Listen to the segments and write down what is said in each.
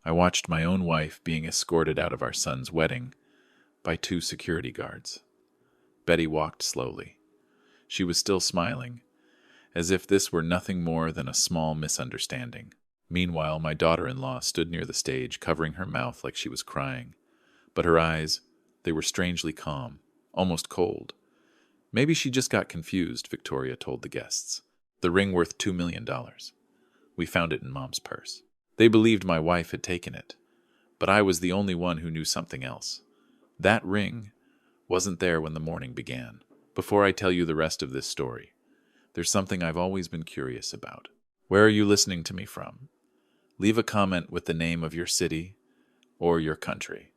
I watched my own wife being escorted out of our son's wedding by 2 security guards. Betty walked slowly. She was still smiling, as if this were nothing more than a small misunderstanding. Meanwhile, my daughter-in-law stood near the stage, covering her mouth like she was crying. But her eyes, they were strangely calm, almost cold. Maybe she just got confused, Victoria told the guests. The ring worth $2 million. We found it in Mom's purse. They believed my wife had taken it, but I was the only one who knew something else. That ring wasn't there when the morning began. Before I tell you the rest of this story, there's something I've always been curious about. Where are you listening to me from? Leave a comment with the name of your city or your country.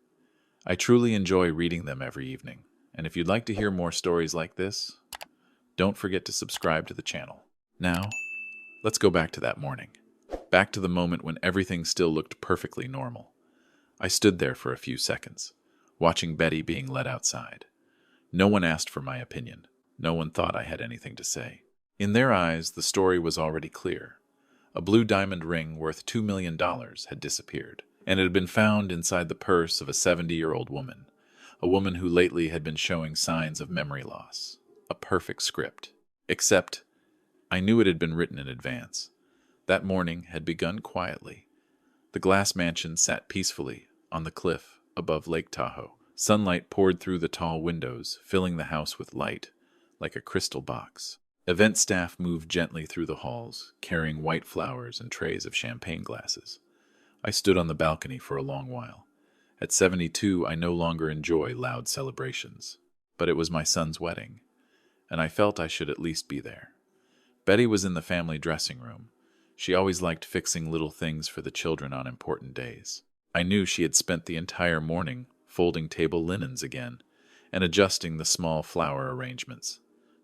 I truly enjoy reading them every evening, and if you'd like to hear more stories like this, don't forget to subscribe to the channel. Now, let's go back to that morning. Back to the moment when everything still looked perfectly normal. I stood there for a few seconds, watching Betty being led outside. No one asked for my opinion. No one thought I had anything to say. In their eyes, the story was already clear. A blue diamond ring worth $2 million had disappeared, and it had been found inside the purse of a 70-year-old woman, a woman who lately had been showing signs of memory loss. A perfect script. Except, I knew it had been written in advance. That morning had begun quietly. The glass mansion sat peacefully on the cliff above Lake Tahoe. Sunlight poured through the tall windows, filling the house with light, like a crystal box. Event staff moved gently through the halls, carrying white flowers and trays of champagne glasses. I stood on the balcony for a long while. At 72, I no longer enjoy loud celebrations. But it was my son's wedding, and I felt I should at least be there. Betty was in the family dressing room. She always liked fixing little things for the children on important days. I knew she had spent the entire morning folding table linens again and adjusting the small flower arrangements.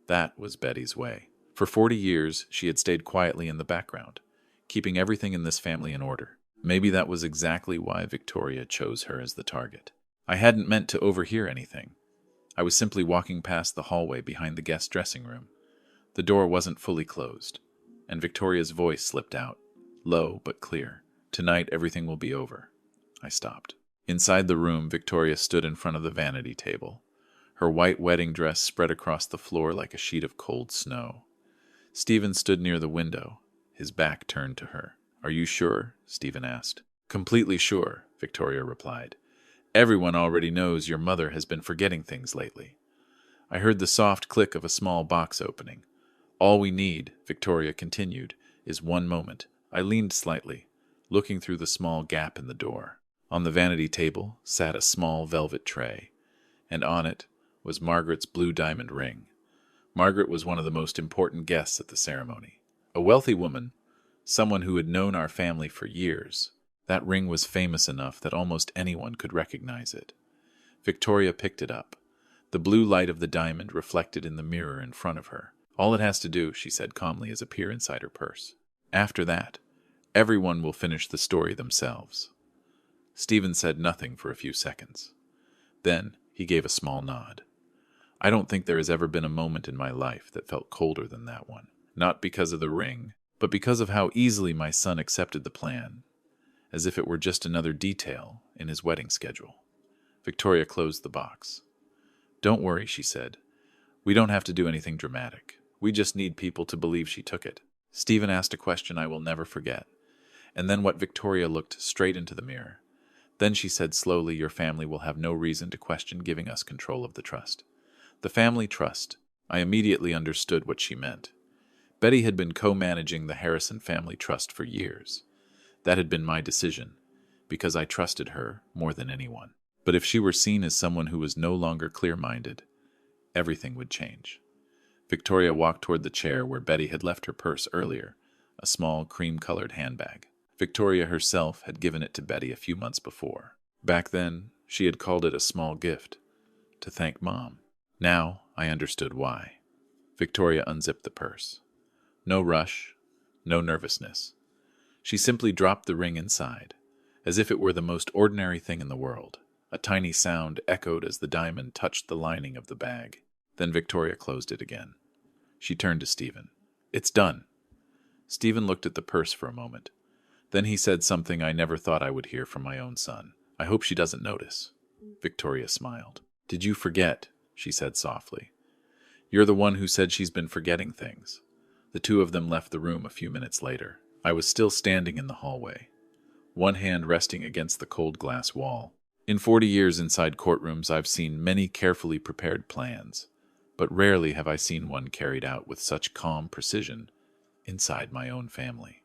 That was Betty's way. For 40 years, she had stayed quietly in the background, keeping everything in this family in order. Maybe that was exactly why Victoria chose her as the target. I hadn't meant to overhear anything. I was simply walking past the hallway behind the guest dressing room. The door wasn't fully closed, and Victoria's voice slipped out, low but clear. "Tonight, everything will be over." I stopped. Inside the room, Victoria stood in front of the vanity table. Her white wedding dress spread across the floor like a sheet of cold snow. Stephen stood near the window, his back turned to her. "Are you sure?" Stephen asked. "Completely sure," Victoria replied. "Everyone already knows your mother has been forgetting things lately." I heard the soft click of a small box opening. "All we need," Victoria continued, "is one moment." I leaned slightly, looking through the small gap in the door. On the vanity table sat a small velvet tray, and on it was Margaret's blue diamond ring. Margaret was one of the most important guests at the ceremony. A wealthy woman, someone who had known our family for years. That ring was famous enough that almost anyone could recognize it. Victoria picked it up. The blue light of the diamond reflected in the mirror in front of her. "All it has to do," she said calmly, "is appear inside her purse. After that, everyone will finish the story themselves." Stephen said nothing for a few seconds. Then he gave a small nod. I don't think there has ever been a moment in my life that felt colder than that one. Not because of the ring, but because of how easily my son accepted the plan, as if it were just another detail in his wedding schedule. Victoria closed the box. "Don't worry," she said. "We don't have to do anything dramatic. We just need people to believe she took it." Stephen asked a question I will never forget, and then what Victoria looked straight into the mirror. Then she said slowly, "Your family will have no reason to question giving us control of the trust." The family trust. I immediately understood what she meant. Betty had been co-managing the Harrison family trust for years. That had been my decision, because I trusted her more than anyone. But if she were seen as someone who was no longer clear-minded, everything would change. Victoria walked toward the chair where Betty had left her purse earlier, a small cream-colored handbag. Victoria herself had given it to Betty a few months before. Back then, she had called it a small gift, to thank Mom. Now, I understood why. Victoria unzipped the purse. No rush, no nervousness. She simply dropped the ring inside, as if it were the most ordinary thing in the world. A tiny sound echoed as the diamond touched the lining of the bag. Then Victoria closed it again. She turned to Stephen. "It's done." Stephen looked at the purse for a moment. Then he said something I never thought I would hear from my own son. "I hope she doesn't notice." Victoria smiled. "Did you forget?" she said softly. "You're the one who said she's been forgetting things." The two of them left the room a few minutes later. I was still standing in the hallway, one hand resting against the cold glass wall. In 40 years inside courtrooms, I've seen many carefully prepared plans, but rarely have I seen one carried out with such calm precision inside my own family.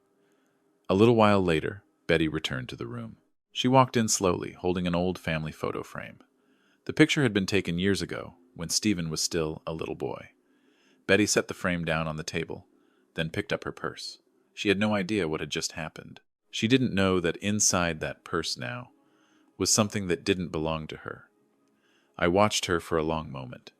A little while later, Betty returned to the room. She walked in slowly, holding an old family photo frame. The picture had been taken years ago, when Stephen was still a little boy. Betty set the frame down on the table, then picked up her purse. She had no idea what had just happened. She didn't know that inside that purse now was something that didn't belong to her. I watched her for a long moment,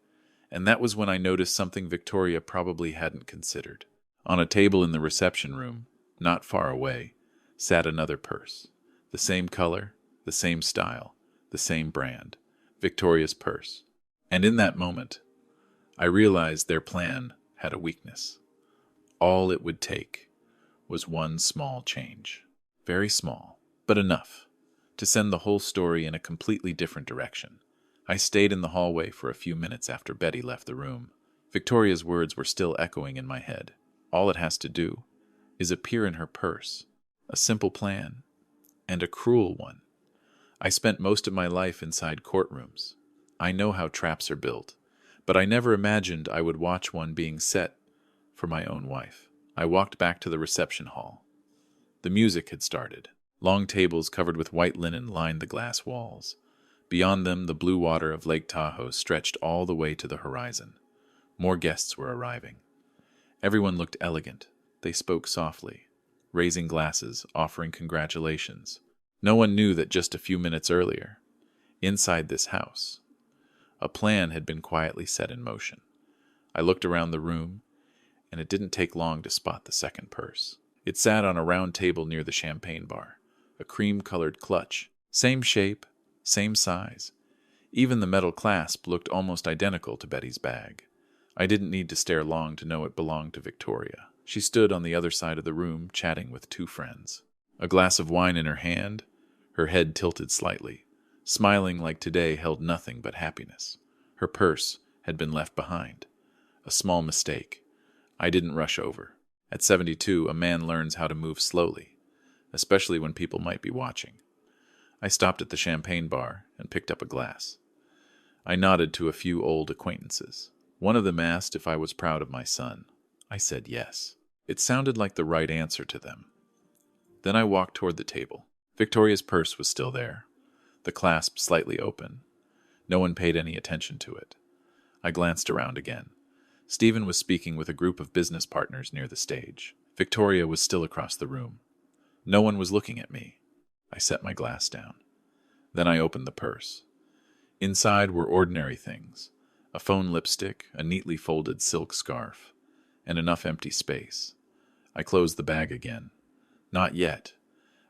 and that was when I noticed something Victoria probably hadn't considered. On a table in the reception room, not far away, sat another purse. The same color, the same style, the same brand. Victoria's purse. And in that moment, I realized their plan had a weakness. All it would take was one small change. Very small, but enough to send the whole story in a completely different direction. I stayed in the hallway for a few minutes after Betty left the room. Victoria's words were still echoing in my head. All it has to do is appear in her purse. A simple plan, and a cruel one. I spent most of my life inside courtrooms. I know how traps are built, but I never imagined I would watch one being set for my own wife. I walked back to the reception hall. The music had started. Long tables covered with white linen lined the glass walls. Beyond them, the blue water of Lake Tahoe stretched all the way to the horizon. More guests were arriving. Everyone looked elegant. They spoke softly, raising glasses, offering congratulations. No one knew that just a few minutes earlier, inside this house, a plan had been quietly set in motion. I looked around the room, and it didn't take long to spot the second purse. It sat on a round table near the champagne bar, a cream-colored clutch, same shape, same size. Even the metal clasp looked almost identical to Betty's bag. I didn't need to stare long to know it belonged to Victoria. She stood on the other side of the room, chatting with two friends. A glass of wine in her hand, her head tilted slightly, smiling like today held nothing but happiness. Her purse had been left behind. A small mistake. I didn't rush over. At 72, a man learns how to move slowly, especially when people might be watching. I stopped at the champagne bar and picked up a glass. I nodded to a few old acquaintances. One of them asked if I was proud of my son. I said yes. It sounded like the right answer to them. Then I walked toward the table. Victoria's purse was still there, the clasp slightly open. No one paid any attention to it. I glanced around again. Stephen was speaking with a group of business partners near the stage. Victoria was still across the room. No one was looking at me. I set my glass down. Then I opened the purse. Inside were ordinary things: a phone lipstick, a neatly folded silk scarf, and enough empty space. I closed the bag again. Not yet.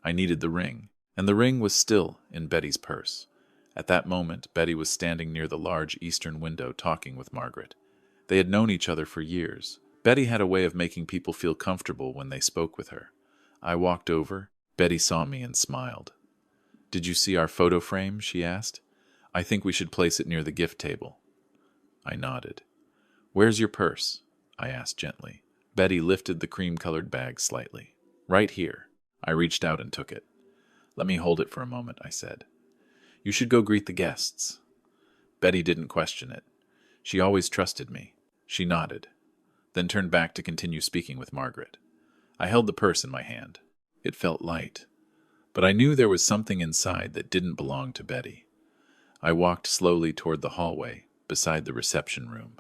I needed the ring, and the ring was still in Betty's purse. At that moment, Betty was standing near the large eastern window talking with Margaret. They had known each other for years. Betty had a way of making people feel comfortable when they spoke with her. I walked over. Betty saw me and smiled. "Did you see our photo frame?" she asked. "I think we should place it near the gift table." I nodded. "Where's your purse?" I asked gently. Betty lifted the cream-colored bag slightly. "Right here." I reached out and took it. "Let me hold it for a moment," I said. "You should go greet the guests." Betty didn't question it. She always trusted me. She nodded, then turned back to continue speaking with Margaret. I held the purse in my hand. It felt light, but I knew there was something inside that didn't belong to Betty. I walked slowly toward the hallway beside the reception room,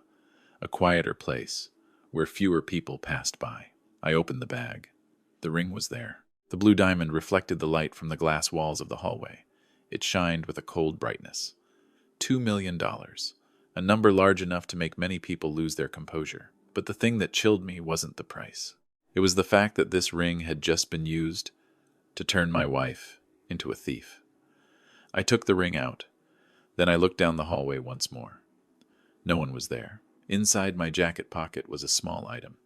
a quieter place where fewer people passed by. I opened the bag. The ring was there. The blue diamond reflected the light from the glass walls of the hallway. It shined with a cold brightness. $2 million, a number large enough to make many people lose their composure. But the thing that chilled me wasn't the price. It was the fact that this ring had just been used to turn my wife into a thief. I took the ring out. Then I looked down the hallway once more. No one was there. Inside my jacket pocket was a small item,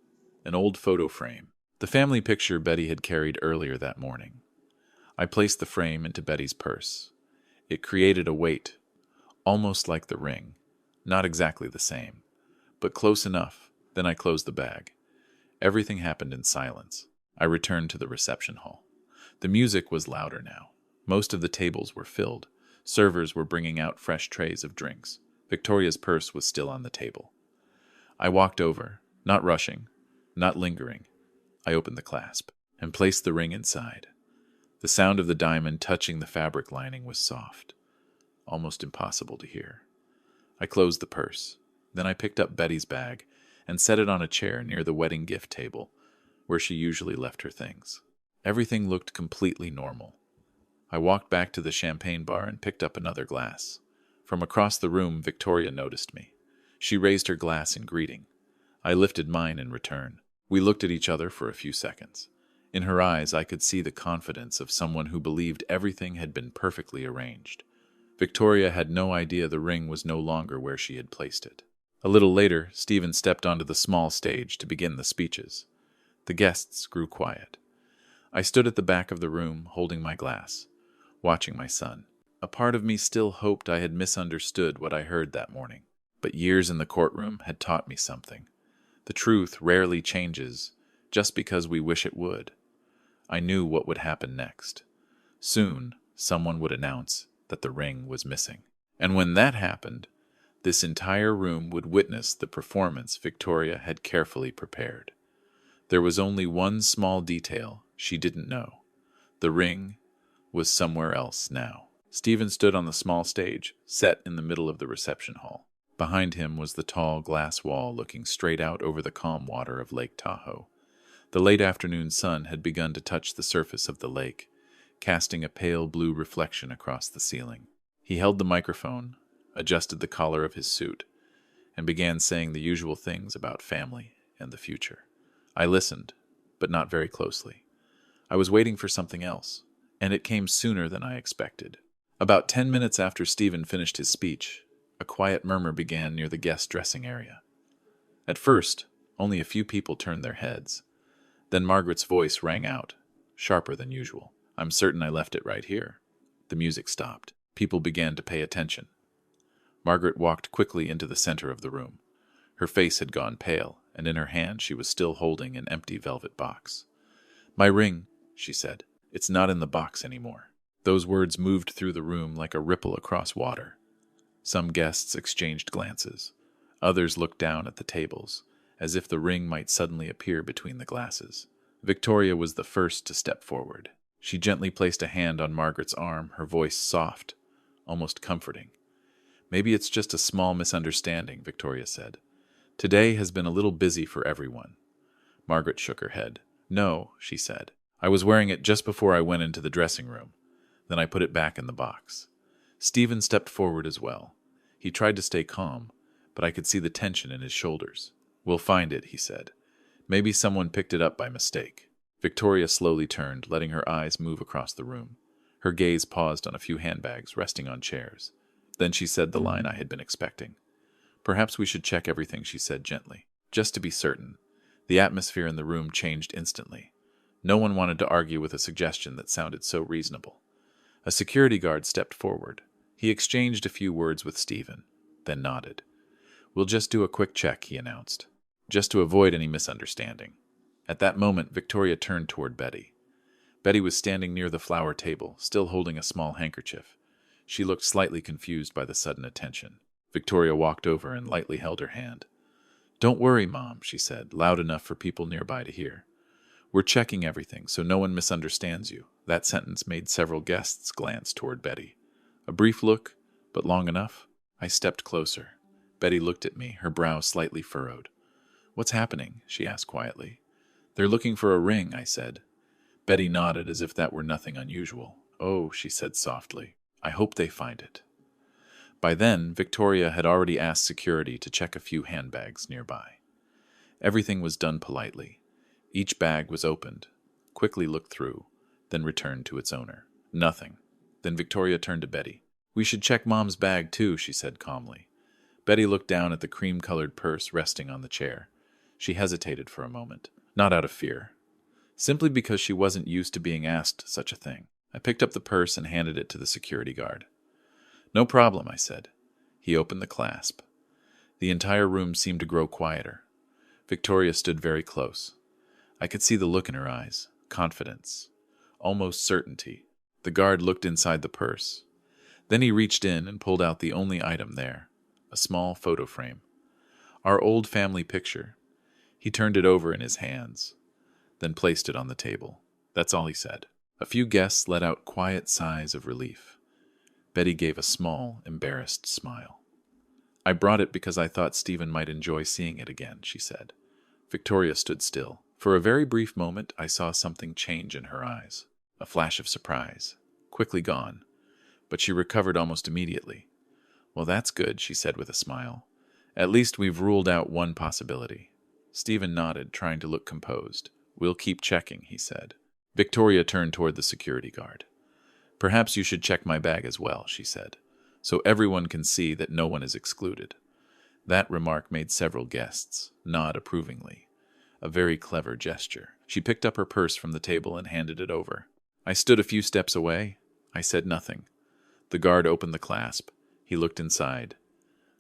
an old photo frame. The The family picture Betty had carried earlier that morning. I placed the frame into Betty's purse. It created a weight, almost like the ring. Not exactly the same, but close enough. Then I closed the bag. Everything happened in silence. I returned to the reception hall. The music was louder now. Most of the tables were filled. Servers were bringing out fresh trays of drinks. Victoria's purse was still on the table. I walked over, not rushing, not lingering. I opened the clasp and placed the ring inside. The sound of the diamond touching the fabric lining was soft, almost impossible to hear. I closed the purse. Then I picked up Betty's bag and set it on a chair near the wedding gift table, where she usually left her things. Everything looked completely normal. I walked back to the champagne bar and picked up another glass. From across the room, Victoria noticed me. She raised her glass in greeting. I lifted mine in return. We looked at each other for a few seconds. In her eyes, I could see the confidence of someone who believed everything had been perfectly arranged. Victoria had no idea the ring was no longer where she had placed it. A little later, Stephen stepped onto the small stage to begin the speeches. The guests grew quiet. I stood at the back of the room, holding my glass, watching my son. A part of me still hoped I had misunderstood what I heard that morning. But years in the courtroom had taught me something. The truth rarely changes just because we wish it would. I knew what would happen next. Soon, someone would announce that the ring was missing. And when that happened, this entire room would witness the performance Victoria had carefully prepared. There was only one small detail she didn't know. The ring was somewhere else now. Stephen stood on the small stage, set in the middle of the reception hall. Behind him was the tall glass wall looking straight out over the calm water of Lake Tahoe. The late afternoon sun had begun to touch the surface of the lake, casting a pale blue reflection across the ceiling. He held the microphone, adjusted the collar of his suit, and began saying the usual things about family and the future. I listened, but not very closely. I was waiting for something else, and it came sooner than I expected. About 10 minutes after Stephen finished his speech, a quiet murmur began near the guest dressing area. At first, only a few people turned their heads. Then Margaret's voice rang out, sharper than usual. "I'm certain I left it right here." The music stopped. People began to pay attention. Margaret walked quickly into the center of the room. Her face had gone pale, and in her hand she was still holding an empty velvet box. "My ring," she said. "It's not in the box anymore." Those words moved through the room like a ripple across water. Some guests exchanged glances. Others looked down at the tables, as if the ring might suddenly appear between the glasses. Victoria was the first to step forward. She gently placed a hand on Margaret's arm, her voice soft, almost comforting. "Maybe it's just a small misunderstanding," Victoria said. "Today has been a little busy for everyone." Margaret shook her head. "No," she said. "I was wearing it just before I went into the dressing room. Then I put it back in the box." Stephen stepped forward as well. He tried to stay calm, but I could see the tension in his shoulders. "We'll find it," he said. "Maybe someone picked it up by mistake." Victoria slowly turned, letting her eyes move across the room. Her gaze paused on a few handbags resting on chairs. Then she said the line I had been expecting. "Perhaps we should check everything," she said gently, "just to be certain." The atmosphere in the room changed instantly. No one wanted to argue with a suggestion that sounded so reasonable. A security guard stepped forward. He exchanged a few words with Stephen, then nodded. "We'll just do a quick check," he announced, "just to avoid any misunderstanding." At that moment, Victoria turned toward Betty. Betty was standing near the flower table, still holding a small handkerchief. She looked slightly confused by the sudden attention. Victoria walked over and lightly held her hand. "Don't worry, Mom," she said, loud enough for people nearby to hear. "We're checking everything so no one misunderstands you." That sentence made several guests glance toward Betty. A brief look, but long enough. I stepped closer. Betty looked at me, her brow slightly furrowed. "What's happening?" she asked quietly. "They're looking for a ring," I said. Betty nodded as if that were nothing unusual. "Oh," she said softly, "I hope they find it." By then, Victoria had already asked security to check a few handbags nearby. Everything was done politely. Each bag was opened, quickly looked through, then returned to its owner. Nothing. Then Victoria turned to Betty. "We should check Mom's bag too," she said calmly. Betty looked down at the cream-colored purse resting on the chair. She hesitated for a moment, not out of fear, simply because she wasn't used to being asked such a thing. I picked up the purse and handed it to the security guard. "No problem," I said. He opened the clasp. The entire room seemed to grow quieter. Victoria stood very close. I could see the look in her eyes, confidence, almost certainty. The guard looked inside the purse. Then he reached in and pulled out the only item there, a small photo frame. Our old family picture. He turned it over in his hands, then placed it on the table. That's all he said. A few guests let out quiet sighs of relief. Betty gave a small, embarrassed smile. "I brought it because I thought Stephen might enjoy seeing it again," she said. Victoria stood still. For a very brief moment, I saw something change in her eyes. A flash of surprise. Quickly gone. But she recovered almost immediately. "Well, that's good," she said with a smile. "At least we've ruled out one possibility." Stephen nodded, trying to look composed. "We'll keep checking," he said. Victoria turned toward the security guard. "Perhaps you should check my bag as well," she said, "so everyone can see that no one is excluded." That remark made several guests nod approvingly. A very clever gesture. She picked up her purse from the table and handed it over. I stood a few steps away. I said nothing. The guard opened the clasp. He looked inside,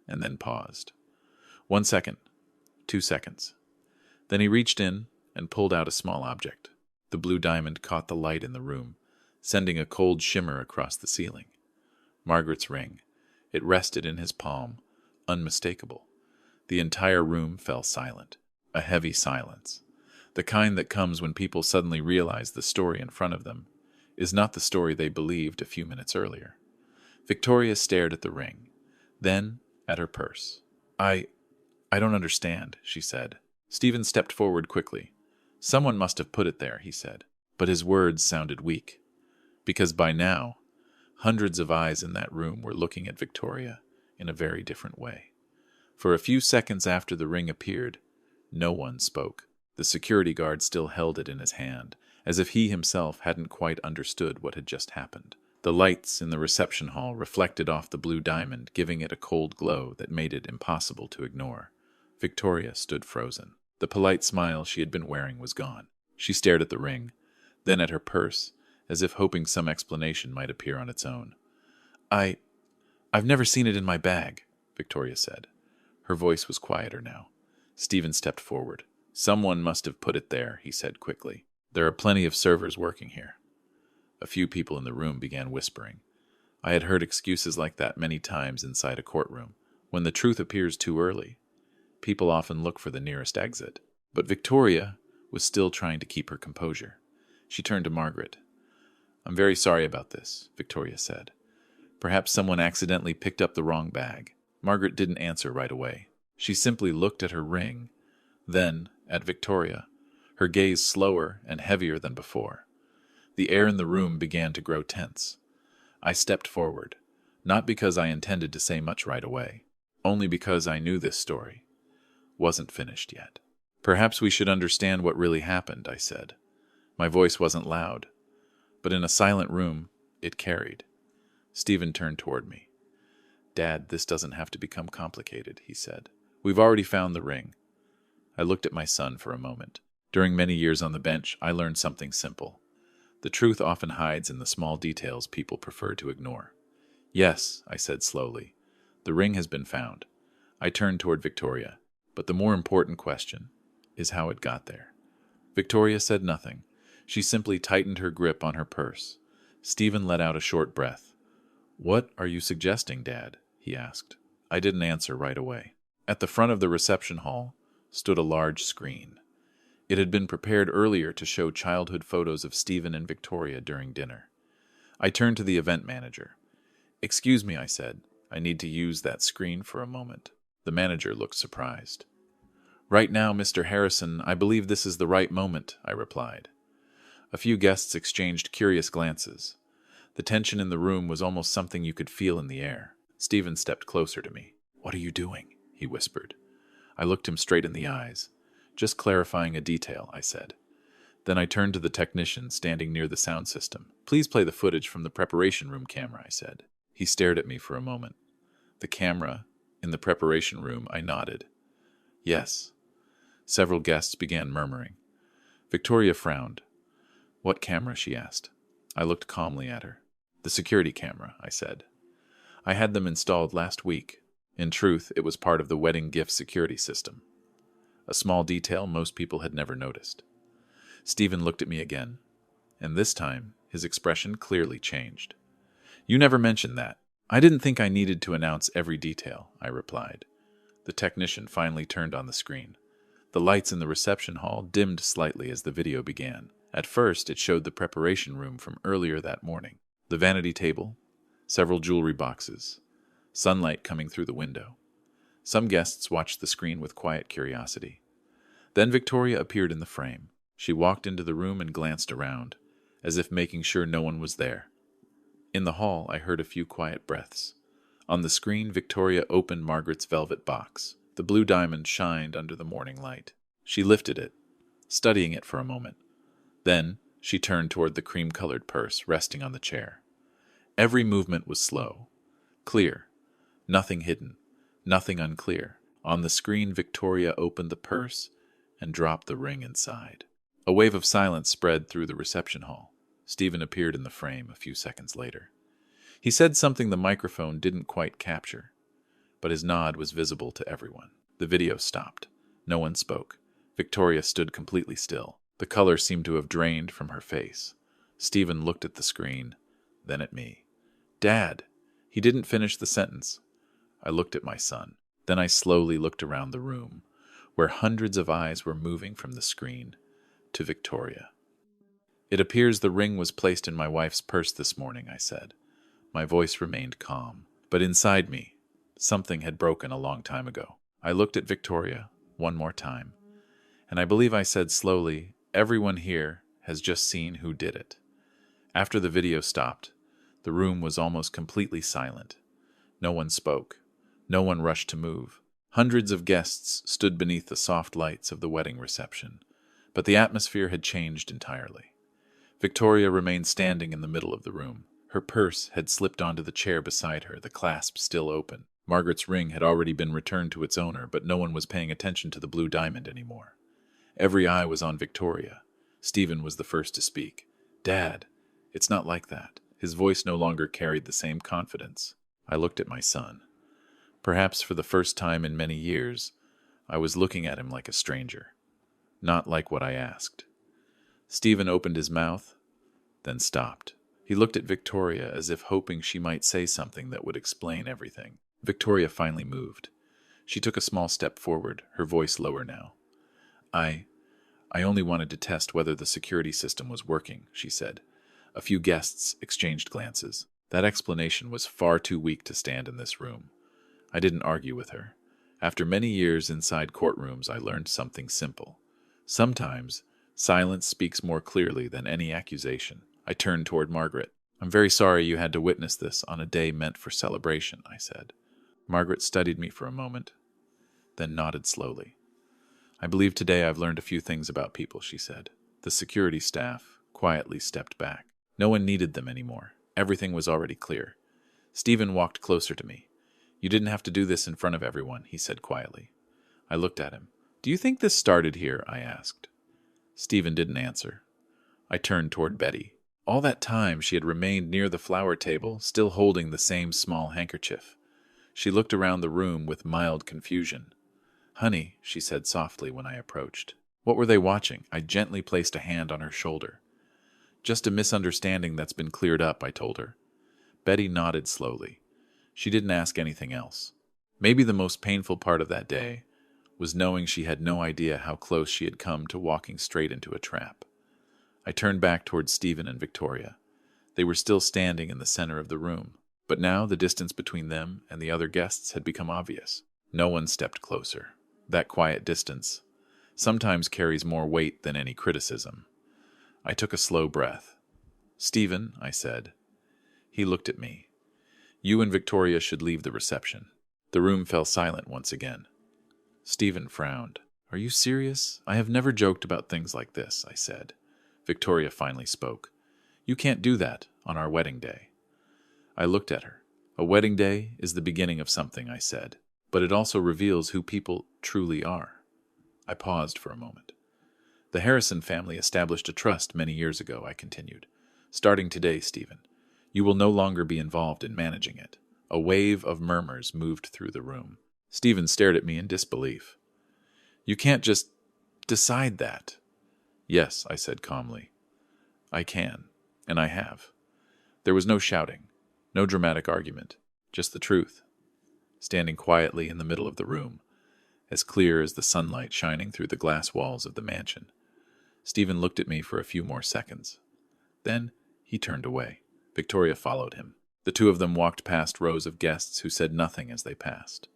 and then paused. 1 second. 2 seconds. Then he reached in and pulled out a small object. The blue diamond caught the light in the room, sending a cold shimmer across the ceiling. Margaret's ring. It rested in his palm, unmistakable. The entire room fell silent. A heavy silence. The kind that comes when people suddenly realize the story in front of them is not the story they believed a few minutes earlier. Victoria stared at the ring, then at her purse. I don't understand," she said. Stephen stepped forward quickly. "Someone must have put it there," he said. But his words sounded weak, because by now, hundreds of eyes in that room were looking at Victoria in a very different way. For a few seconds after the ring appeared, no one spoke. The security guard still held it in his hand, as if he himself hadn't quite understood what had just happened. The lights in the reception hall reflected off the blue diamond, giving it a cold glow that made it impossible to ignore. Victoria stood frozen. The polite smile she had been wearing was gone. She stared at the ring, then at her purse, as if hoping some explanation might appear on its own. I've never seen it in my bag," Victoria said. Her voice was quieter now. Stephen stepped forward. "Someone must have put it there," he said quickly. "There are plenty of servers working here." A few people in the room began whispering. I had heard excuses like that many times inside a courtroom. When the truth appears too early, people often look for the nearest exit. But Victoria was still trying to keep her composure. She turned to Margaret. "I'm very sorry about this," Victoria said. "Perhaps someone accidentally picked up the wrong bag." Margaret didn't answer right away. She simply looked at her ring, then at Victoria, her gaze slower and heavier than before. The air in the room began to grow tense. I stepped forward, not because I intended to say much right away, only because I knew this story wasn't finished yet. "Perhaps we should understand what really happened," I said. My voice wasn't loud, but in a silent room, it carried. Stephen turned toward me. "Dad, this doesn't have to become complicated," he said. "We've already found the ring." I looked at my son for a moment. During many years on the bench, I learned something simple. The truth often hides in the small details people prefer to ignore. "Yes," I said slowly. "The ring has been found." I turned toward Victoria. "But the more important question is how it got there." Victoria said nothing. She simply tightened her grip on her purse. Stephen let out a short breath. "What are you suggesting, Dad?" he asked. I didn't answer right away. At the front of the reception hall stood a large screen. It had been prepared earlier to show childhood photos of Stephen and Victoria during dinner. I turned to the event manager. "Excuse me," I said. "I need to use that screen for a moment." The manager looked surprised. "Right now, Mr. Harrison, I believe this is the right moment," I replied. A few guests exchanged curious glances. The tension in the room was almost something you could feel in the air. Stephen stepped closer to me. "What are you doing?" he whispered. I looked him straight in the eyes. "Just clarifying a detail," I said. Then I turned to the technician standing near the sound system. "Please play the footage from the preparation room camera," I said. He stared at me for a moment. "The camera in the preparation room," I nodded. "Yes." Several guests began murmuring. Victoria frowned. What camera? She asked. I looked calmly at her. The security camera, I said. I had them installed last week. In truth, it was part of the wedding gift security system. A small detail most people had never noticed. Stephen looked at me again, and this time his expression clearly changed. You never mentioned that. I didn't think I needed to announce every detail, I replied. The technician finally turned on the screen. The lights in the reception hall dimmed slightly as the video began. At first, it showed the preparation room from earlier that morning. The vanity table, several jewelry boxes, sunlight coming through the window. Some guests watched the screen with quiet curiosity. Then Victoria appeared in the frame. She walked into the room and glanced around, as if making sure no one was there. In the hall, I heard a few quiet breaths. On the screen, Victoria opened Margaret's velvet box. The blue diamond shined under the morning light. She lifted it, studying it for a moment. Then, she turned toward the cream-colored purse resting on the chair. Every movement was slow, clear, nothing hidden, nothing unclear. On the screen, Victoria opened the purse and dropped the ring inside. A wave of silence spread through the reception hall. Stephen appeared in the frame a few seconds later. He said something the microphone didn't quite capture, but his nod was visible to everyone. The video stopped. No one spoke. Victoria stood completely still. The color seemed to have drained from her face. Stephen looked at the screen, then at me. Dad! He didn't finish the sentence. I looked at my son. Then I slowly looked around the room, where hundreds of eyes were moving from the screen to Victoria. It appears the ring was placed in my wife's purse this morning, I said. My voice remained calm, but inside me, something had broken a long time ago. I looked at Victoria one more time, and I believe I said slowly, everyone here has just seen who did it. After the video stopped, the room was almost completely silent. No one spoke. No one rushed to move. Hundreds of guests stood beneath the soft lights of the wedding reception, but the atmosphere had changed entirely. Victoria remained standing in the middle of the room. Her purse had slipped onto the chair beside her, the clasp still open. Margaret's ring had already been returned to its owner, but no one was paying attention to the blue diamond anymore. Every eye was on Victoria. Stephen was the first to speak. Dad, it's not like that. His voice no longer carried the same confidence. I looked at my son. Perhaps for the first time in many years, I was looking at him like a stranger, not like what I asked. Stephen opened his mouth, then stopped. He looked at Victoria as if hoping she might say something that would explain everything. Victoria finally moved. She took a small step forward, her voice lower now. I only wanted to test whether the security system was working, she said. A few guests exchanged glances. That explanation was far too weak to stand in this room. I didn't argue with her. After many years inside courtrooms, I learned something simple. Sometimes, silence speaks more clearly than any accusation. I turned toward Margaret. I'm very sorry you had to witness this on a day meant for celebration, I said. Margaret studied me for a moment, then nodded slowly. I believe today I've learned a few things about people, she said. The security staff quietly stepped back. No one needed them anymore. Everything was already clear. Stephen walked closer to me. You didn't have to do this in front of everyone, he said quietly. I looked at him. Do you think this started here? I asked. Stephen didn't answer. I turned toward Betty. All that time she had remained near the flower table, still holding the same small handkerchief. She looked around the room with mild confusion. Honey, she said softly when I approached. What were they watching? I gently placed a hand on her shoulder. Just a misunderstanding that's been cleared up, I told her. Betty nodded slowly. She didn't ask anything else. Maybe the most painful part of that day was knowing she had no idea how close she had come to walking straight into a trap. I turned back towards Stephen and Victoria. They were still standing in the center of the room, but now the distance between them and the other guests had become obvious. No one stepped closer. That quiet distance sometimes carries more weight than any criticism. I took a slow breath. Stephen, I said. He looked at me. You and Victoria should leave the reception. The room fell silent once again. Stephen frowned. Are you serious? I have never joked about things like this, I said. Victoria finally spoke. You can't do that on our wedding day. I looked at her. A wedding day is the beginning of something, I said, but it also reveals who people truly are. I paused for a moment. The Harrison family established a trust many years ago, I continued. Starting today, Stephen, you will no longer be involved in managing it. A wave of murmurs moved through the room. Stephen stared at me in disbelief. You can't just decide that. Yes, I said calmly. I can, and I have. There was no shouting, no dramatic argument, just the truth, standing quietly in the middle of the room, as clear as the sunlight shining through the glass walls of the mansion. Stephen looked at me for a few more seconds. Then he turned away. Victoria followed him. The two of them walked past rows of guests who said nothing as they passed.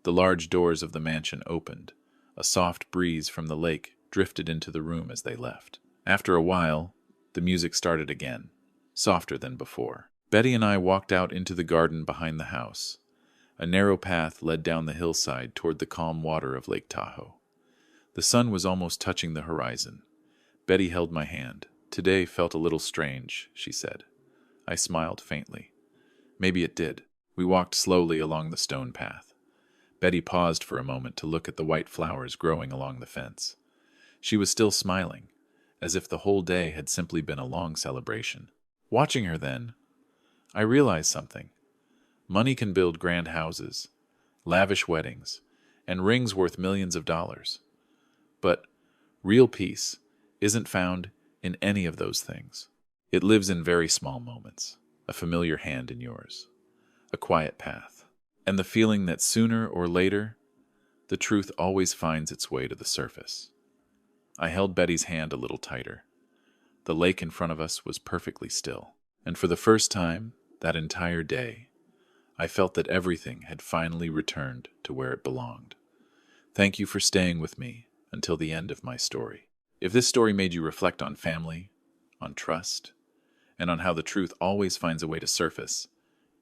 The large doors of the mansion opened. A soft breeze from the lake drifted into the room as they left. After a while, the music started again, softer than before. Betty and I walked out into the garden behind the house. A narrow path led down the hillside toward the calm water of Lake Tahoe. The sun was almost touching the horizon. Betty held my hand. Today felt a little strange, she said. I smiled faintly. Maybe it did. We walked slowly along the stone path. Betty paused for a moment to look at the white flowers growing along the fence. She was still smiling, as if the whole day had simply been a long celebration. Watching her then, I realized something. Money can build grand houses, lavish weddings, and rings worth millions of dollars. But real peace isn't found in any of those things. It lives in very small moments, a familiar hand in yours, a quiet path, and the feeling that sooner or later, the truth always finds its way to the surface. I held Betty's hand a little tighter. The lake in front of us was perfectly still, and for the first time that entire day, I felt that everything had finally returned to where it belonged. Thank you for staying with me until the end of my story. If this story made you reflect on family, on trust, and on how the truth always finds a way to surface,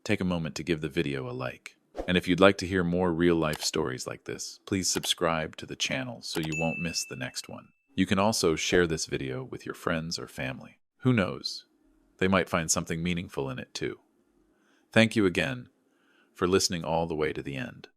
take a moment to give the video a like. And if you'd like to hear more real-life stories like this, please subscribe to the channel so you won't miss the next one. You can also share this video with your friends or family. Who knows? They might find something meaningful in it too. Thank you again for listening all the way to the end.